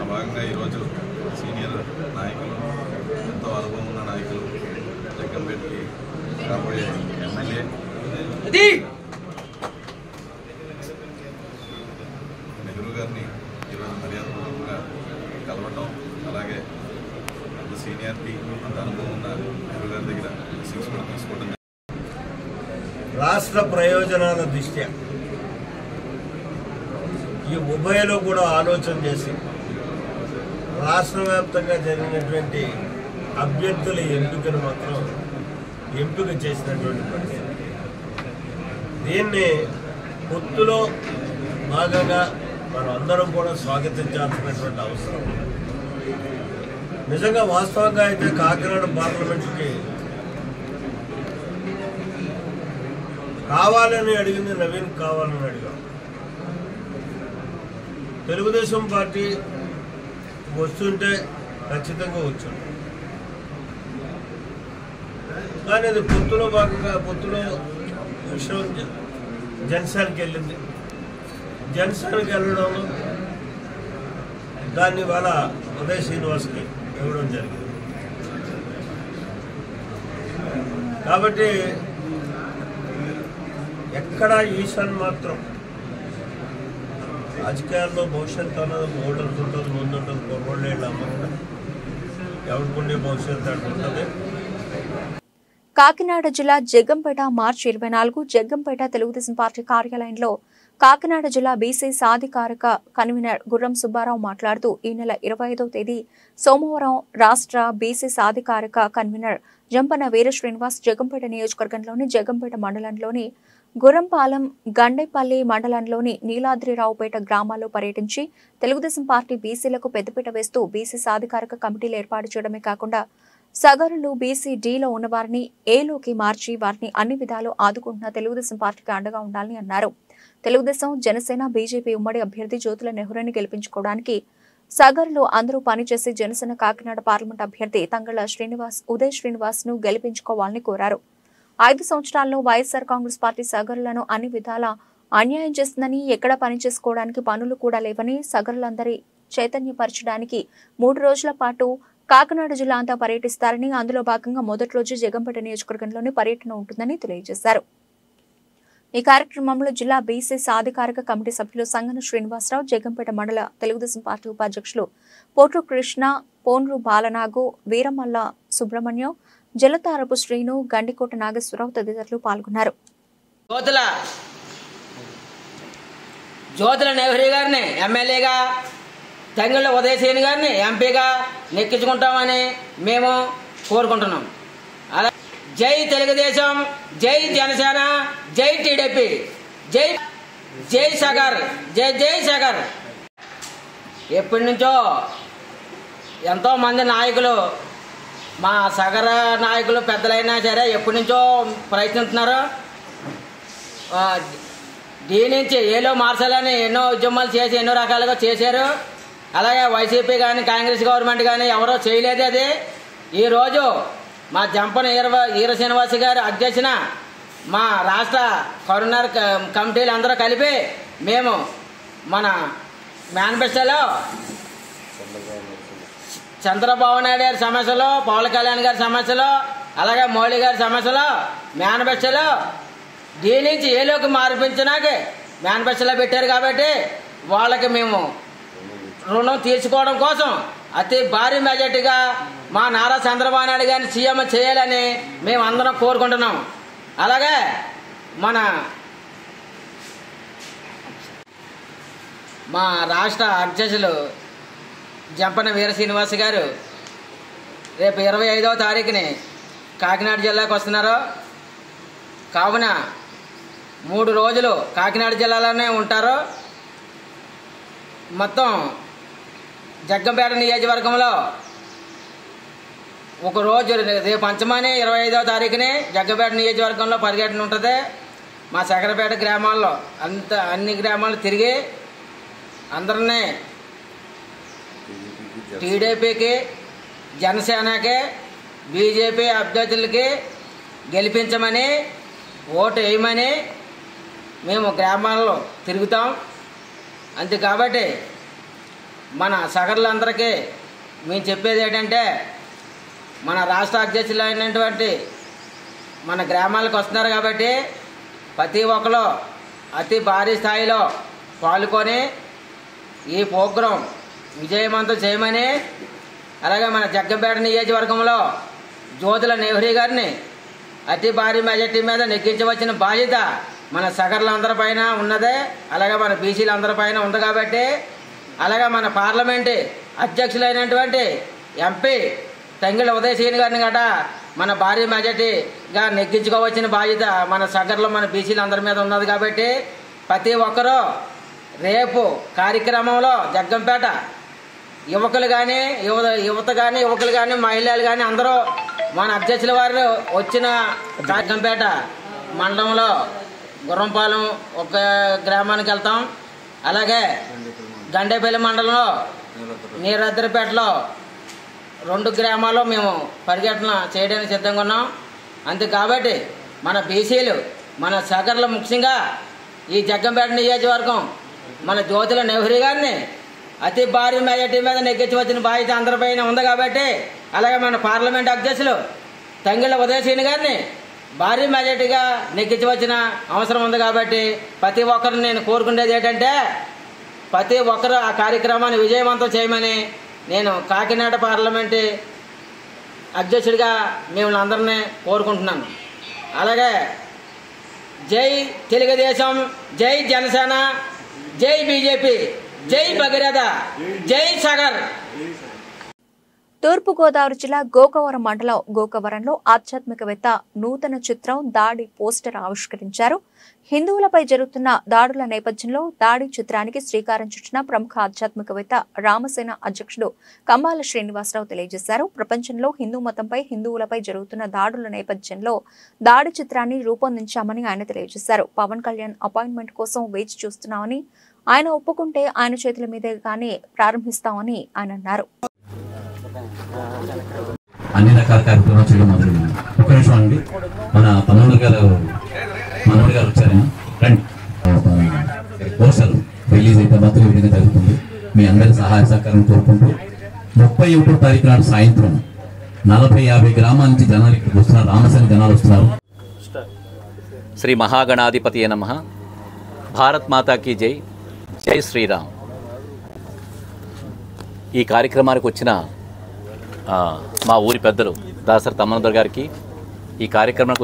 ఆ భాగంగా ఈరోజు సీనియర్ నాయకులు, ఎంతో అనుభవం ఉన్న నాయకులు, జగ్గంపేటకి రాబోయే ఎమ్మెల్యే నెహ్రూ గారిని ఈరోజు మర్యాదపూర్వకంగా కలవటం, అలాగే అంత సీనియారిటీ, అంత అనుభవం ఉన్న నెహ్రూ గారి దగ్గర తీసుకోవడం. రాష్ట్ర ప్రయోజనాల దృష్ట్యా ఈ ఉభయలో కూడా ఆలోచన చేసి రాష్ట్ర వ్యాప్తంగా జరిగినటువంటి అభ్యర్థుల ఎంపికను మాత్రం ఎంపిక చేసినటువంటి పరిస్థితి. దీన్ని పొత్తులో భాగంగా మనం అందరం కూడా స్వాగతించాల్సినటువంటి అవసరం ఉంది. నిజంగా వాస్తవంగా అయితే కాకినాడ పార్లమెంట్కి కావాలని అడిగింది నవీన్, కావాలని అడిగాం. తెలుగుదేశం పార్టీ వస్తుంటే ఖచ్చితంగా వచ్చింది. కానీ అది పొత్తులో భాగంగా పొత్తులో విషయం జనసేనకి వెళ్ళింది. జనసేనకి వెళ్ళడంలో దాన్ని వాళ్ళ ఉదయ్ శ్రీనివాస్కి ఇవ్వడం జరిగింది. కాబట్టి ఎక్కడ ఈశాన్ మాత్రం రాజకీయాల్లో భవిష్యత్తు అన్నది ఓటర్స్ ఉంటుంది, ముందు ఉంటుంది, పొరపాటు అమ్మకుండా ఎవరికుండే భవిష్యత్తు అంటూ ఉంటుంది. కాకినాడ జిల్లా జగ్గంపేట మార్చి 24 జగ్గంపేట తెలుగుదేశం పార్టీ కార్యాలయంలో కాకినాడ జిల్లా బీసీ సాధికారక కన్వీనర్ గుర్రం సుబ్బారావు మాట్లాడుతూ ఈ నెల 25వ తేదీ సోమవారం రాష్ట్ర బీసీ సాధికారక కన్వీనర్ జంపన వీర శ్రీనివాస్ జగ్గంపేట నియోజకవర్గంలోని జగ్గంపేట మండలంలోని గుర్రంపాలెం, గండేపల్లి మండలంలోని నీలాద్రిరావుపేట గ్రామాల్లో పర్యటించి తెలుగుదేశం పార్టీ బీసీలకు పెద్దపీట వేస్తూ బీసీ సాధికారక కమిటీలు ఏర్పాటు చేయడమే కాకుండా సగరులు బీసీ డీలో ఉన్నవారిని ఏలోకి మార్చి వారిని అన్ని విధాలు ఆదుకుంటున్న తెలుగుదేశం పార్టీకి అండగా ఉండాలని అన్నారు. తెలుగుదేశం, జనసేన, బీజేపీ ఉమ్మడి అభ్యర్థి జ్యోతుల నెహ్రూని గెలిపించుకోవడానికి సగరులు అందరూ పనిచేసి జనసేన కాకినాడ పార్లమెంట్ అభ్యర్థి తంగళ్ల శ్రీనివాస్, ఉదయ్ శ్రీనివాస్ ను గెలిపించుకోవాలని కోరారు. 5 సంవత్సరాల్లో వైఎస్ఆర్ కాంగ్రెస్ పార్టీ సగరులను అన్ని విధాలా అన్యాయం చేస్తుందని, ఎక్కడ పనిచేసుకోవడానికి పనులు కూడా లేవని, సగరులందరి చైతన్యపరచడానికి 3 రోజుల పాటు కాకినాడ జిల్లా అంతా పర్యటిస్తారని, అందులో భాగంగా మొదటి రోజు జగ్గంపేట నియోజకవర్గంలోని పర్యటన ఉంటుందని తెలియజేశారు. ఈ కార్యక్రమంలో జిల్లా బీసీ సాధికారక కమిటీ సభ్యులు సంగన శ్రీనివాసరావు, జగ్గంపేట మండల తెలుగుదేశం పార్టీ ఉపాధ్యక్షులు పోట్రు కృష్ణ, పోన్రు బాలనాగు, వీరమల్ల సుబ్రహ్మణ్యం, జలతారపు శ్రీను, గండికోట నాగేశ్వరరావు తదితరులు పాల్గొన్నారు. జ్యోతుల నెహ్రూ గారిని ఎమ్మెల్యేగా, తంగళ్ళ ఉదయసేని గారిని ఎంపీగా నెక్కించుకుంటామని మేము కోరుకుంటున్నాం. అలా జై తెలుగుదేశం, జై జనసేన, జై టీడీపీ, జై జై సగర్, జై జై సగర్. ఎప్పటి నుంచో ఎంతోమంది నాయకులు, మా సగర నాయకులు పెద్దలైనా సరే ఎప్పటి నుంచో ప్రయత్నిస్తున్నారు. దీని నుంచి ఏలో మార్చాలని ఎన్నో ఉద్యమాలు చేసి ఎన్నో రకాలుగా చేశారు. అలాగే వైసీపీ కానీ కాంగ్రెస్ గవర్నమెంట్ కానీ ఎవరో చేయలేదు. అది ఈరోజు మా జంపన వీర శ్రీనివాస్ గారి అధ్యక్షన మా రాష్ట్ర కన్వీనర్ కమిటీలు అందరూ కలిపి మేము మన మేనిఫెస్టోలో చంద్రబాబు నాయుడు గారి సమస్యలో, పవన్ కళ్యాణ్ గారి సమస్యలో, అలాగే మోడీ గారి సమస్యలో మేనిఫెస్టోలో దీని నుంచి ఏలోకి మార్పించడానికి మేనిఫెస్టోలో పెట్టారు. కాబట్టి వాళ్ళకి మేము రుణం తీర్చుకోవడం కోసం అతి భారీ మెజార్టీగా మా నారా చంద్రబాబు నాయుడు గారిని సీఎం చేయాలని మేము అందరం కోరుకుంటున్నాం. అలాగే మా రాష్ట్ర అధ్యక్షులు జంపన వీర శ్రీనివాస్ గారు రేపు 25వ తారీఖుని కాకినాడ జిల్లాకు వస్తున్నారు. కావున 3 రోజులు కాకినాడ జిల్లాలోనే ఉంటారు. మొత్తం జగ్గంపేట నియోజకవర్గంలో ఒక రోజు రేపు పంచమని 25వ తారీఖుని జగ్గంపేట నియోజకవర్గంలో పర్యటన ఉంటుంది. మా సగరపేట గ్రామాల్లో అన్ని గ్రామాలు తిరిగి అందరినీ టీడీపీకి, జనసేనకి, బీజేపీ అభ్యర్థులకి గెలిపించమని, ఓటు వేయమని మేము గ్రామాల్లో తిరుగుతాం. అంతే కాబట్టి మన సగర్లందరికీ మేము చెప్పేది ఏంటంటే, మన రాష్ట్ర అధ్యక్షులు అయినటువంటి మన గ్రామాలకు వస్తున్నారు కాబట్టి ప్రతి ఒక్కరు అతి భారీ స్థాయిలో పాల్గొని ఈ ప్రోగ్రాం విజయవంతం చేయమని, అలాగే మన జగ్గంపేట నియోజకవర్గంలో జ్యోతుల నెహ్రూ గారిని అతి భారీ మెజార్టీ మీద నెగ్గించవలసిన బాధ్యత మన సగర్లందరిపైన ఉన్నదే, అలాగే మన బీసీలందరిపైన ఉంది కాబట్టి, అలాగే మన పార్లమెంటు అధ్యక్షులైనటువంటి ఎంపీ తంగిళ్ళ ఉదయశ్రీని గారిని గట మన భారీ మెజార్టీగా నెగ్గించుకోవచ్చిన బాధ్యత మన సగర్లో మన బీసీలందరి మీద ఉన్నది కాబట్టి ప్రతి ఒక్కరూ రేపు కార్యక్రమంలో జగ్గంపేట యువకులు కానీ యువకులు కానీ మహిళలు కానీ అందరూ మన అధ్యక్షుల వారు వచ్చిన జగ్గంపేట మండలంలో గుర్రంపాలెం ఒక గ్రామానికి వెళ్తాం. అలాగే గండేపల్లి మండలంలో నీరద్రపేటలో 2 గ్రామాల్లో మేము పర్యటన చేయడానికి సిద్ధంగా ఉన్నాం. అంతే కాబట్టి మన బీసీలు, మన సగర్లు ముఖ్యంగా ఈ జగ్గంపేట నియోజకవర్గం మన జ్యోతుల నెహ్రూ గారిని అతి భారీ మెజార్టీ మీద నెగ్గించవలసిన బాధ్యత అందరిపైన ఉంది కాబట్టి, అలాగే మన పార్లమెంట్ అధ్యక్షులు తంగిళ్ళ ఉదయశ్రీని గారిని భారీ మెజార్టీగా నెగ్గించవలసిన అవసరం ఉంది కాబట్టి ప్రతి ఒక్కరిని నేను కోరుకునేది ఏంటంటే, ప్రతి ఒక్కరు ఆ కార్యక్రమాన్ని విజయవంతం చేయమని నేను కాకినాడ పార్లమెంటు అధ్యక్షుడిగా మిమ్మల్ని అందరినీ కోరుకుంటున్నాను. అలాగే జై తెలుగుదేశం, జై జనసేన, జై బీజేపీ, జై భగీరథ, జై సాగర్. తూర్పుగోదావరి జిల్లా గోకవరం మండలం గోకవరంలో ఆధ్యాత్మికవేత్త నూతన చిత్రం దాడి పోస్టర్ ఆవిష్కరించారు. హిందువులపై జరుగుతున్న దాడుల నేపథ్యంలో దాడి చిత్రానికి శ్రీకారం చుట్టిన ప్రముఖ ఆధ్యాత్మికవేత్త రామసేన అధ్యక్షుడు కంబాల శ్రీనివాసరావు తెలియజేశారు. ప్రపంచంలో హిందూ మతంపై హిందువులపై జరుగుతున్న దాడుల నేపథ్యంలో దాడి చిత్రాన్ని రూపొందించామని ఆయన తెలియజేశారు. పవన్ కళ్యాణ్ అపాయింట్మెంట్ కోసం వేచి చూస్తున్నామని, ఆయన ఒప్పుకుంటే ఆయన చేతుల మీదే కానీ ప్రారంభిస్తామని ఆయన అన్నారు. అన్ని రకాల కార్యక్రమాలు చేయడం మొదలైంది. ఒక నిమిషం అండి, మన మనోహర్ గారు వచ్చారేమో రండి. పోస్టర్ రిలీజ్ అయితే మాత్రం ఈ విధంగా జరుగుతుంది. మీ అందరి సహాయ సహకారం కోరుకుంటూ 31వ తారీఖు నాడు సాయంత్రం 40-50 గ్రామాల నుంచి జనాలు ఇక్కడికి వస్తున్నారు. రామసేన జనాలు వస్తున్నారు. శ్రీ మహాగణాధిపతియే నమః. భారత్ మాతాకి జై, జై శ్రీరామ్. ఈ కార్యక్రమానికి వచ్చిన మా ఊరి పెద్దలు దాసరి తమ్మనదర్ గారికి, ఈ కార్యక్రమానికి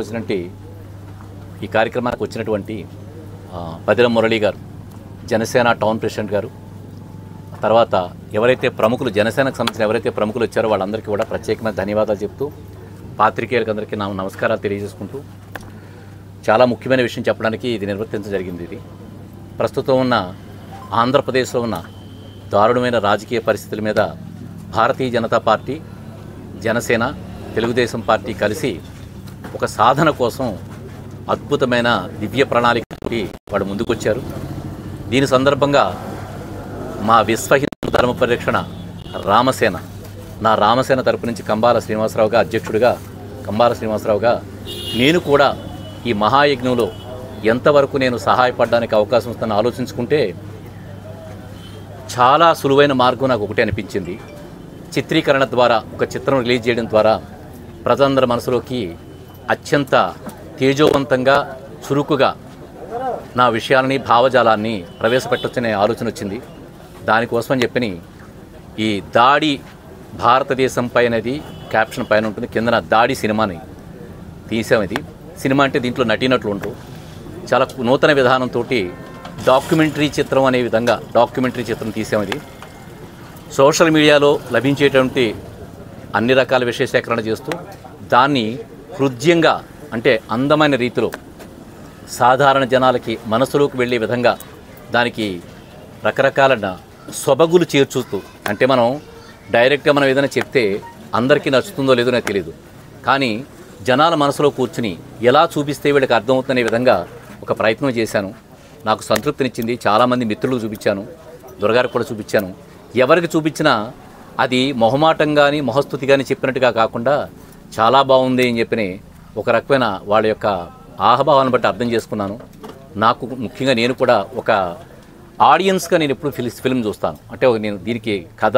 వచ్చినటువంటి పదిల మురళి గారు, జనసేన టౌన్ ప్రెసిడెంట్ గారు, తర్వాత ఎవరైతే ప్రముఖులు జనసేనకు సంబంధించిన ఎవరైతే ప్రముఖులు వచ్చారో వాళ్ళందరికీ కూడా ప్రత్యేకమైన ధన్యవాదాలు చెప్తూ, పాత్రికేయులందరికీ నా నమస్కారాలు తెలియజేసుకుంటూ, చాలా ముఖ్యమైన విషయం చెప్పడానికి ఇది నిర్వర్తించడం జరిగింది. ఇది ప్రస్తుతం ఉన్న ఆంధ్రప్రదేశ్లో ఉన్న దారుణమైన రాజకీయ పరిస్థితుల మీద భారతీయ జనతా పార్టీ, జనసేన, తెలుగుదేశం పార్టీ కలిసి ఒక సాధన కోసం అద్భుతమైన దివ్య ప్రణాళికతోటి వాడు ముందుకొచ్చారు. దీని సందర్భంగా మా విశ్వ హిందూ ధర్మ పరిరక్షణ రామసేన, నా రామసేన తరపు నుంచి కంబాల శ్రీనివాసరావుగా అధ్యక్షుడిగా, కంబాల శ్రీనివాసరావుగా నేను కూడా ఈ మహాయజ్ఞంలో ఎంతవరకు నేను సహాయపడడానికి అవకాశం వస్తుందని ఆలోచించుకుంటే చాలా సులువైన మార్గం నాకు ఒకటే అనిపించింది. చిత్రీకరణ ద్వారా, ఒక చిత్రం రిలీజ్ చేయడం ద్వారా ప్రజలందరి మనసులోకి అత్యంత తేజోవంతంగా, చురుకుగా నా విషయాలని, భావజాలాన్ని ప్రవేశపెట్టొచ్చనే ఆలోచన వచ్చింది. దానికోసమని చెప్పని ఈ దాడి భారతదేశం పైనది క్యాప్షన్ పైన ఉంటుంది, కిందన దాడి సినిమాని తీసాం. ఇది సినిమా అంటే దీంట్లో నటీనటులు ఉండరు. చాలా నూతన విధానంతో డాక్యుమెంటరీ చిత్రం అనే విధంగా డాక్యుమెంటరీ చిత్రం తీసాం. ఇది సోషల్ మీడియాలో లభించేటువంటి అన్ని రకాల విషయ సేకరణ చేస్తూ దాన్ని హృద్యంగా అంటే అందమైన రీతిలో సాధారణ జనాలకి మనసులోకి వెళ్ళే విధంగా దానికి రకరకాల సొబగులు చేర్చుతూ, అంటే మనం డైరెక్ట్గా మనం ఏదైనా చెప్తే అందరికీ నచ్చుతుందో లేదో నాకు తెలియదు, కానీ జనాల మనసులో కూర్చుని ఎలా చూపిస్తే వీళ్ళకి అర్థమవుతుందనే విధంగా ఒక ప్రయత్నం చేశాను. నాకు సంతృప్తినిచ్చింది. చాలామంది మిత్రులకు చూపించాను, దొరగారికి కూడా చూపించాను. ఎవరికి చూపించినా అది మొహమాటం కానీ మొహస్తుతి కానీ చెప్పినట్టుగా కాకుండా చాలా బాగుంది అని చెప్పి ఒక రకమైన వాళ్ళ యొక్క ఆహభావాన్ని బట్టి అర్థం చేసుకున్నాను. నాకు ముఖ్యంగా నేను కూడా ఒక ఆడియన్స్గా నేను ఎప్పుడు ఫిల్మ్ చూస్తాను. అంటే నేను దీనికి కథ,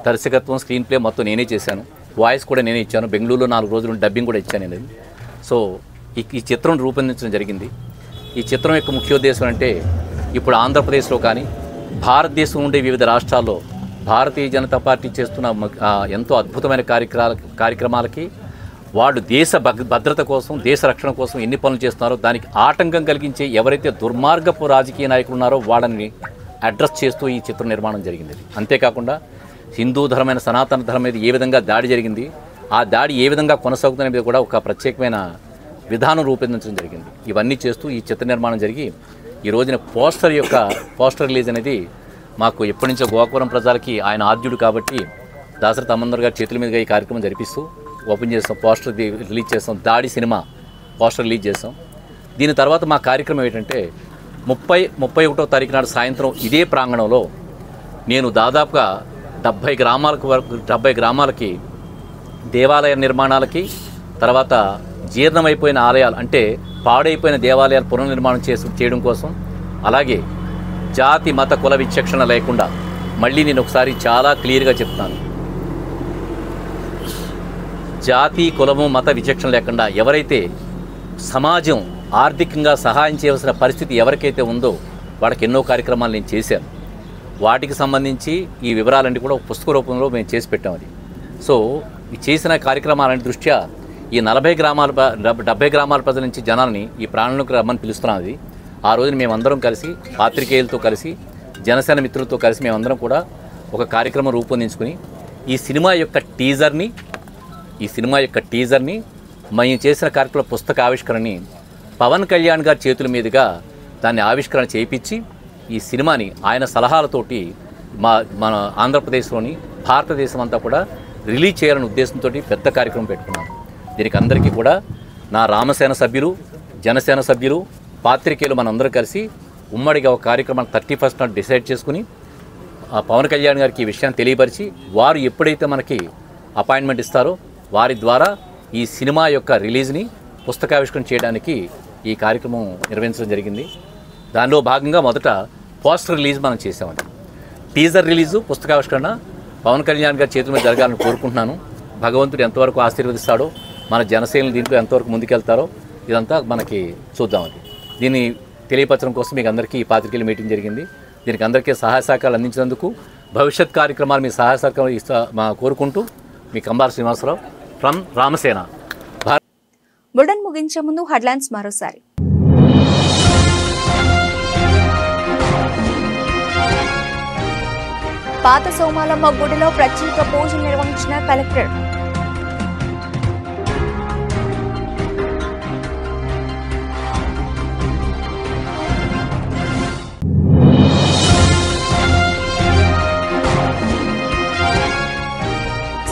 దర్శకత్వం, స్క్రీన్ ప్లే మొత్తం నేనే చేశాను. వాయిస్ కూడా నేనే ఇచ్చాను. బెంగళూరులో 4 రోజులు డబ్బింగ్ కూడా ఇచ్చాను నేను. సో ఈ చిత్రం రూపొందించడం జరిగింది. ఈ చిత్రం యొక్క ముఖ్యోద్దేశం అంటే ఇప్పుడు ఆంధ్రప్రదేశ్లో కానీ భారతదేశం ఉండే వివిధ రాష్ట్రాల్లో భారతీయ జనతా పార్టీ చేస్తున్న ఎంతో అద్భుతమైన కార్యక్రమాలకి వాళ్ళు దేశ భద్రత కోసం, దేశ రక్షణ కోసం ఎన్ని పనులు చేస్తున్నారో దానికి ఆటంకం కలిగించే ఎవరైతే దుర్మార్గపు రాజకీయ నాయకులు ఉన్నారో వాళ్ళని అడ్రస్ చేస్తూ ఈ చిత్ర నిర్మాణం జరిగింది. అంతేకాకుండా హిందూ ధర్మైన సనాతన ధర్మం మీద ఏ విధంగా దాడి జరిగింది, ఆ దాడి ఏ విధంగా కొనసాగుతున్న మీద కూడా ఒక ప్రత్యేకమైన విధానం రూపొందించడం జరిగింది. ఇవన్నీ చేస్తూ ఈ చిత్ర నిర్మాణం జరిగి ఈ రోజున పోస్టర్ రిలీజ్ అనేది మాకు ఎప్పటి నుంచో గోకవరం ప్రజలకి ఆయన ఆద్యుడు కాబట్టి దాసరి అమందర్ గారి చేతుల మీదుగా ఈ కార్యక్రమం జరిపిస్తూ ఓపెన్ చేస్తాం, పోస్టర్ రిలీజ్ చేస్తాం. దాడి సినిమా పోస్టర్ రిలీజ్ చేస్తాం. దీని తర్వాత మా కార్యక్రమం ఏంటంటే 31వ తారీఖు నాడు సాయంత్రం ఇదే ప్రాంగణంలో నేను దాదాపుగా 70 గ్రామాలకి దేవాలయ నిర్మాణాలకి, తర్వాత జీర్ణమైపోయిన ఆలయాలు అంటే పాడైపోయిన దేవాలయాలు పునర్నిర్మాణం చేయడం కోసం, అలాగే జాతి మత కుల విచక్షణ లేకుండా మళ్ళీ నేను ఒకసారి చాలా క్లియర్గా చెప్తాను, జాతి కులము మత విచక్షణ లేకుండా ఎవరైతే సమాజం ఆర్థికంగా సహాయం చేయవలసిన పరిస్థితి ఎవరికైతే ఉందో వాళ్ళకి ఎన్నో కార్యక్రమాలు నేను చేశాను. వాటికి సంబంధించి ఈ వివరాలన్నీ కూడా పుస్తక రూపంలో మేము చేసి పెట్టాం. అది సో ఈ చేసిన కార్యక్రమాలని దృష్ట్యా ఈ 70 గ్రామాల ప్రజల నుంచి జనాల్ని ఈ ప్రాణంలోకి రమ్మని పిలుస్తున్నాం. అది ఆ రోజున మేమందరం కలిసి పాత్రికేయులతో కలిసి జనసేన మిత్రులతో కలిసి మేమందరం కూడా ఒక కార్యక్రమం రూపొందించుకుని ఈ సినిమా యొక్క టీజర్ని మేము చేసిన కార్యక్రమ పుస్తక ఆవిష్కరణని పవన్ కళ్యాణ్ గారి చేతుల మీదుగా దాన్ని ఆవిష్కరణ చేయించి ఈ సినిమాని ఆయన సలహాలతోటి మన ఆంధ్రప్రదేశ్లోని భారతదేశం అంతా కూడా రిలీజ్ చేయాలనే ఉద్దేశంతో పెద్ద కార్యక్రమం పెట్టుకున్నాం. దీనికి అందరికీ కూడా నా రామసేన సభ్యులు, జనసేన సభ్యులు, పాత్రికేయులు మనందరం కలిసి ఉమ్మడిగా ఒక కార్యక్రమాన్ని 31st నాడు డిసైడ్ చేసుకుని పవన్ కళ్యాణ్ గారికి ఈ విషయాన్ని తెలియపరిచి వారు ఎప్పుడైతే మనకి అపాయింట్మెంట్ ఇస్తారో వారి ద్వారా ఈ సినిమా యొక్క రిలీజ్ని పుస్తకావిష్కరణ చేయడానికి ఈ కార్యక్రమం నిర్వహించడం జరిగింది. దానిలో భాగంగా మొదట పోస్టర్ రిలీజ్ మనం చేసామండి. టీజర్ రిలీజు, పుస్తకావిష్కరణ పవన్ కళ్యాణ్ గారి చేతుల మీద జరగాలని కోరుకుంటున్నాను. భగవంతుడు ఎంతవరకు ఆశీర్వదిస్తాడో, మన జనసేనలు దీంట్లో ఎంతవరకు ముందుకెళ్తారో ఇదంతా మనకి చూద్దామండి. దీన్ని తెలియపరచడం కోసం మీకు అందరికీ ఈ పాత్రికేయుల మీటింగ్ జరిగింది. దీనికి అందరికీ సహాయ సహకారాలు అందించినందుకు భవిష్యత్ కార్యక్రమాలు మీ సహాయ సహకారం కోరుకుంటూ మీ కంబార శ్రీనివాసరావు ఫ్రమ్ రామసేన. బులెటిన్ ముగించే ముందు హెడ్లైన్స్ మరోసారి. పాత సోమాలమ్మ గుడిలో ప్రత్యేక పూజలు నిర్వహించిన కలెక్టర్.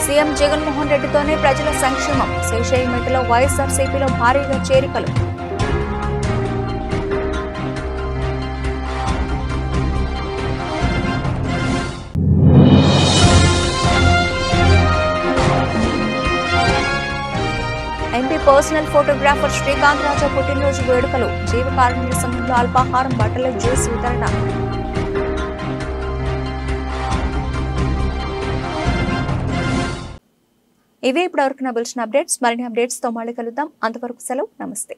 సీఎం జగన్మోహన్ రెడ్డితోనే ప్రజల సంక్షేమం. శేషయ్యమెట్టలో వైఎస్ఆర్సీపీలో భారీగా చేరికలు. MP personal photographer Srikanth Raja పుట్టినరోజు వేడుకలు. జీవకారుణ్య సంఘంలో అల్పాహారం, బట్టల జ్యూస్ వితరణ. ఇవే ఇప్పటివరకు నా బులెటిన్ అప్డేట్స్. మరిన్ని అప్డేట్స్తో మళ్ళీ కలుద్దాం. అంతవరకు సెలవు. నమస్తే.